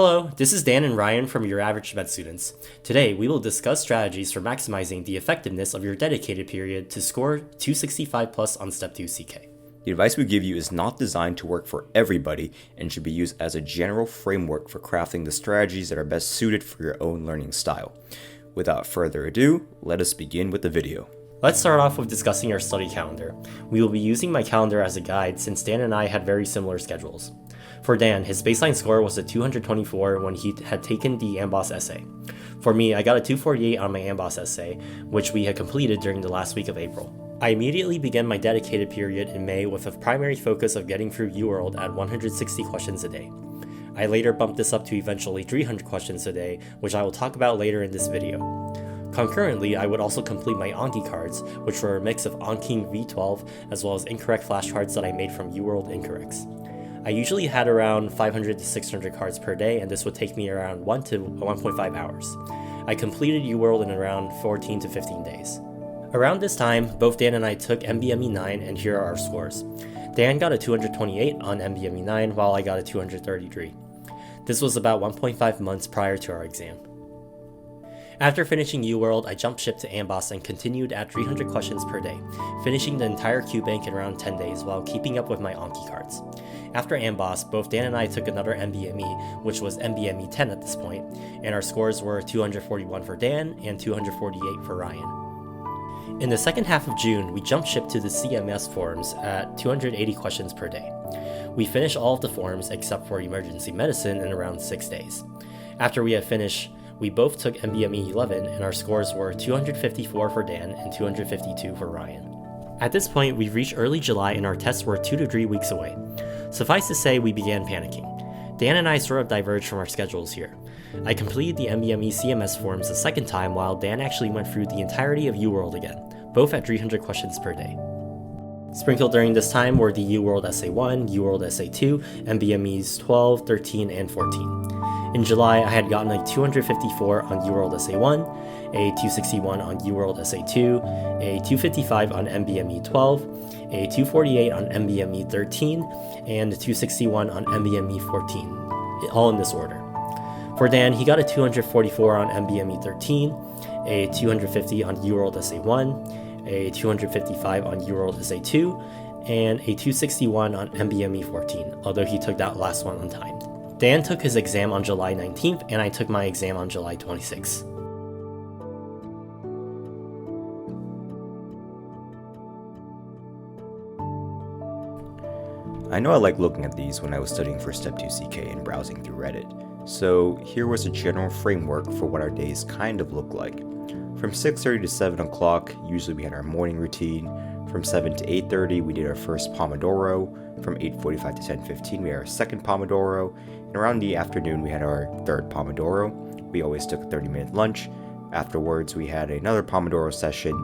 Hello, this is Dan and Ryan from Your Average Med Students. Today, we will discuss strategies for maximizing the effectiveness of your dedicated period to score 265 plus on Step 2 CK. The advice we give you is not designed to work for everybody and should be used as a general framework for crafting the strategies that are best suited for your own learning style. Without further ado, let us begin with the video. Let's start off with discussing our study calendar. We will be using my calendar as a guide since Dan and I had very similar schedules. For Dan, his baseline score was a 224 when he had taken the AMBOSS essay. For me, I got a 248 on my AMBOSS essay, which we had completed during the last week of April. I immediately began my dedicated period in May with a primary focus of getting through UWorld at 160 questions a day. I later bumped this up to eventually 300 questions a day, which I will talk about later in this video. Concurrently, I would also complete my Anki cards, which were a mix of Anki V12 as well as incorrect flashcards that I made from UWorld incorrects. I usually had around 500 to 600 cards per day, and this would take me around 1 to 1.5 hours. I completed UWorld in around 14 to 15 days. Around this time, both Dan and I took MBME 9, and here are our scores. Dan got a 228 on MBME 9, while I got a 233. This was about 1.5 months prior to our exam. After finishing UWorld, I jumped ship to AMBOSS and continued at 300 questions per day, finishing the entire Qbank in around 10 days while keeping up with my Anki cards. After AMBOSS, both Dan and I took another MBME, which was MBME 10 at this point, and our scores were 241 for Dan and 248 for Ryan. In the second half of June, we jumped ship to the CMS forums at 280 questions per day. We finished all of the forums except for emergency medicine in around 6 days. After we had finished, we both took MBME 11 and our scores were 254 for Dan and 252 for Ryan. At this point, we reached early July and our tests were 2 to 3 weeks away. Suffice to say, we began panicking. Dan and I sort of diverged from our schedules here. I completed the MBME CMS forms the second time while Dan actually went through the entirety of UWorld again, both at 300 questions per day. Sprinkled during this time were the UWorld Essay 1, UWorld Essay 2, MBMEs 12, 13, and 14. In July, I had gotten a 254 on UWorld Essay 1, a 261 on UWorld Essay 2, a 255 on MBME 12, a 248 on MBME 13, and a 261 on MBME 14, all in this order. For Dan, he got a 244 on MBME 13, a 250 on UWorld Essay 1, a 255 on UWorld Essay 2, and a 261 on MBME 14, although he took that last one untimed. Dan took his exam on July 19th, and I took my exam on July 26th. I know I like looking at these when I was studying for Step 2 CK and browsing through Reddit, so here was a general framework for what our days kind of look like. From 6:30 to 7 o'clock, usually we had our morning routine. From 7 to 8:30, we did our first Pomodoro. From 8:45 to 10:15, we had our second Pomodoro. And around the afternoon, we had our third Pomodoro. We always took a 30-minute lunch. Afterwards, we had another Pomodoro session.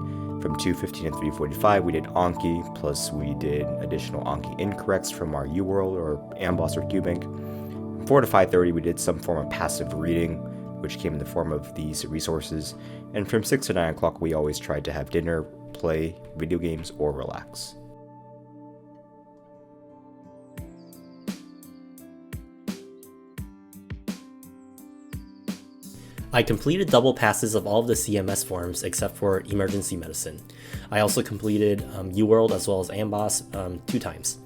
From 2:15 to 3:45, we did Anki, plus we did additional Anki incorrects from our UWorld or AMBOSS or Qbank. From 4 to 5:30, we did some form of passive reading, which came in the form of these resources. And from 6 to 9 o'clock, we always tried to have dinner, play video games, or relax. I completed double passes of all of the CMS forms except for emergency medicine. I also completed UWorld as well as AMBOSS 2 times,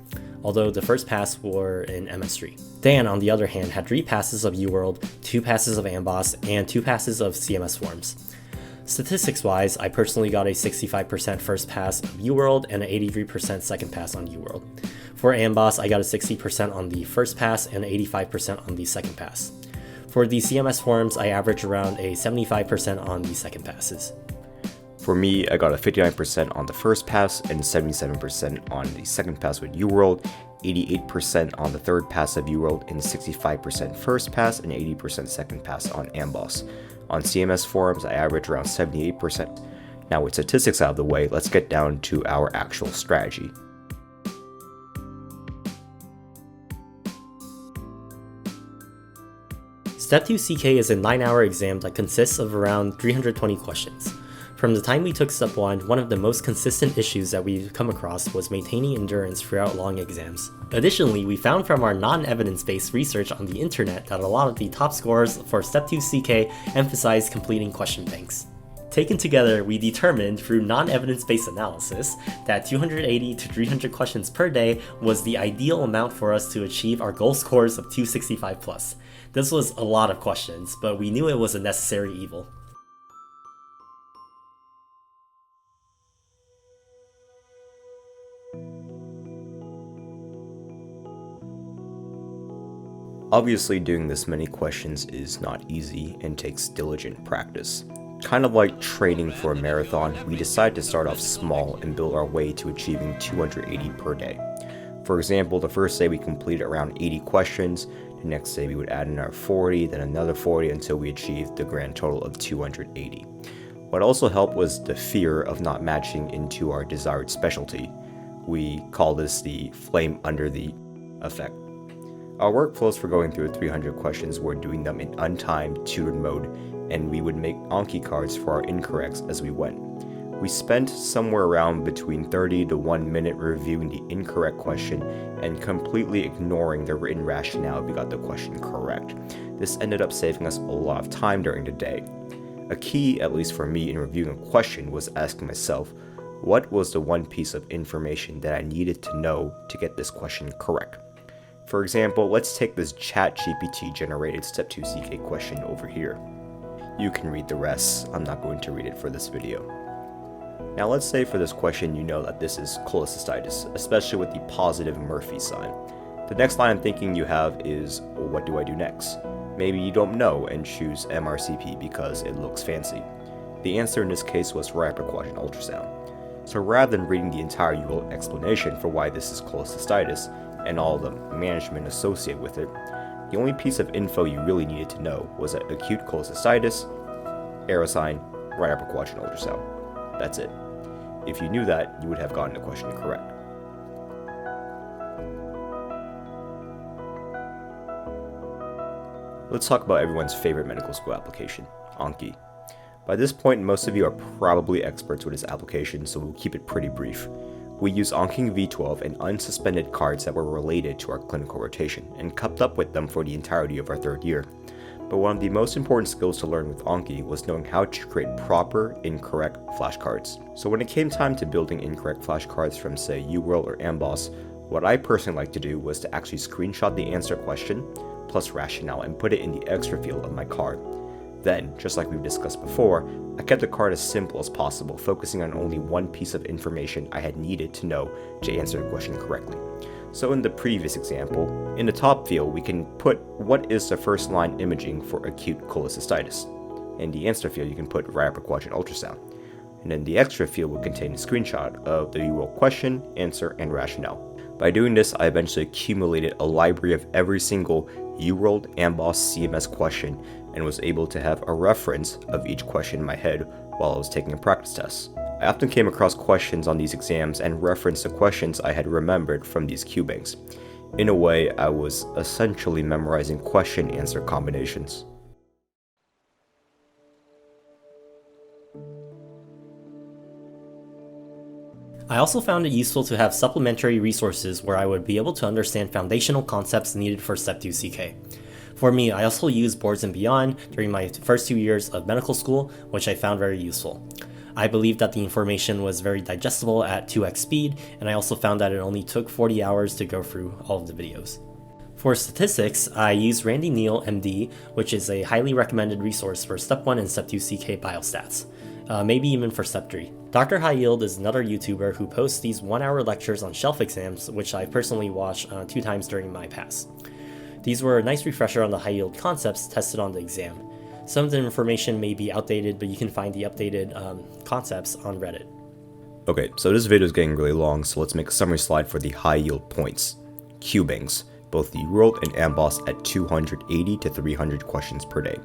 although the first pass were in MS3. Dan, on the other hand, had 3 passes of UWorld, 2 passes of AMBOSS, and 2 passes of CMS forms. Statistics-wise, I personally got a 65% first pass of UWorld and an 83% second pass on UWorld. For AMBOSS, I got a 60% on the first pass and 85% on the second pass. For the CMS forms, I averaged around a 75% on the second passes. For me, I got a 59% on the first pass and 77% on the second pass with UWorld, 88% on the third pass of UWorld, and 65% first pass and 80% second pass on AMBOSS. On CMS forums, I averaged around 78%. Now with statistics out of the way, let's get down to our actual strategy. Step 2 CK is a 9-hour exam that consists of around 320 questions. From the time we took Step 1, one of the most consistent issues that we've come across was maintaining endurance throughout long exams. Additionally, we found from our non-evidence-based research on the internet that a lot of the top scorers for Step 2 CK emphasize completing question banks. Taken together, we determined through non-evidence-based analysis that 280 to 300 questions per day was the ideal amount for us to achieve our goal scores of 265 plus. This was a lot of questions, but we knew it was a necessary evil. Obviously, doing this many questions is not easy and takes diligent practice. Kind of like training for a marathon, we decided to start off small and build our way to achieving 280 per day. For example, the first day we completed around 80 questions, the next day we would add another 40, then another 40 until we achieved the grand total of 280. What also helped was the fear of not matching into our desired specialty. We call this the flame under the effect. Our workflows for going through 300 questions were doing them in untimed, tutored mode, and we would make Anki cards for our incorrects as we went. We spent somewhere around between 30 to 1 minute reviewing the incorrect question and completely ignoring the written rationale if we got the question correct. This ended up saving us a lot of time during the day. A key, at least for me, in reviewing a question was asking myself, what was the one piece of information that I needed to know to get this question correct? For example, let's take this ChatGPT generated Step 2 CK question over here. You can read the rest, I'm not going to read it for this video. Now let's say for this question you know that this is cholecystitis, especially with the positive Murphy sign. The next line of thinking you have is, well, what do I do next? Maybe you don't know and choose MRCP because it looks fancy. The answer in this case was rapid quadrant ultrasound. So rather than reading the entire UL explanation for why this is cholecystitis, and all the management associated with it, the only piece of info you really needed to know was that acute cholecystitis, arrow sign, right upper quadrant ultrasound. That's it. If you knew that, you would have gotten the question correct. Let's talk about everyone's favorite medical school application, Anki. By this point, most of you are probably experts with this application, so we'll keep it pretty brief. We used Anki V12 and unsuspended cards that were related to our clinical rotation, and kept up with them for the entirety of our third year. But one of the most important skills to learn with Anki was knowing how to create proper, incorrect flashcards. So when it came time to building incorrect flashcards from say UWorld or Amboss, what I personally like to do was to actually screenshot the answer question, plus rationale, and put it in the extra field of my card. Then, just like we've discussed before, I kept the card as simple as possible, focusing on only one piece of information I had needed to know to answer the question correctly. So in the previous example, in the top field we can put what is the first line imaging for acute cholecystitis. In the answer field you can put right upper quadrant ultrasound. And then the extra field will contain a screenshot of the UL question, answer, and rationale. By doing this, I eventually accumulated a library of every single UWorld, Amboss, CMS question, and was able to have a reference of each question in my head while I was taking a practice test. I often came across questions on these exams and referenced the questions I had remembered from these Qbanks. In a way, I was essentially memorizing question-answer combinations. I also found it useful to have supplementary resources where I would be able to understand foundational concepts needed for Step 2 CK. For me, I also used Boards and Beyond during my first 2 years of medical school, which I found very useful. I believed that the information was very digestible at 2x speed, and I also found that it only took 40 hours to go through all of the videos. For statistics, I used Randy Neal, MD, which is a highly recommended resource for Step 1 and Step 2 CK biostats, maybe even for Step 3. Dr. High Yield is another YouTuber who posts these 1-hour lectures on shelf exams, which I personally watched 2 times during my pass. These were a nice refresher on the high yield concepts tested on the exam. Some of the information may be outdated, but you can find the updated concepts on Reddit. Okay, so this video is getting really long, so let's make a summary slide for the high yield points. Qbanks, both the UWorld and Amboss at 280 to 300 questions per day.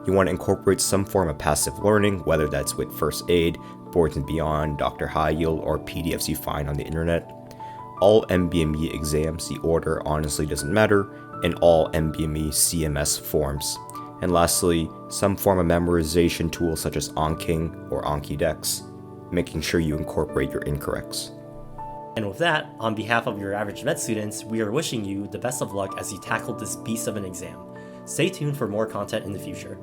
You want to incorporate some form of passive learning, whether that's with first aid, Boards and Beyond, Dr. High Yield, or PDFs you find on the internet. All MBME exams, the order honestly doesn't matter, and all MBME CMS forms. And lastly, some form of memorization tool such as Anki or Anki Dex, making sure you incorporate your incorrects. And with that, on behalf of your average med students, we are wishing you the best of luck as you tackle this beast of an exam. Stay tuned for more content in the future.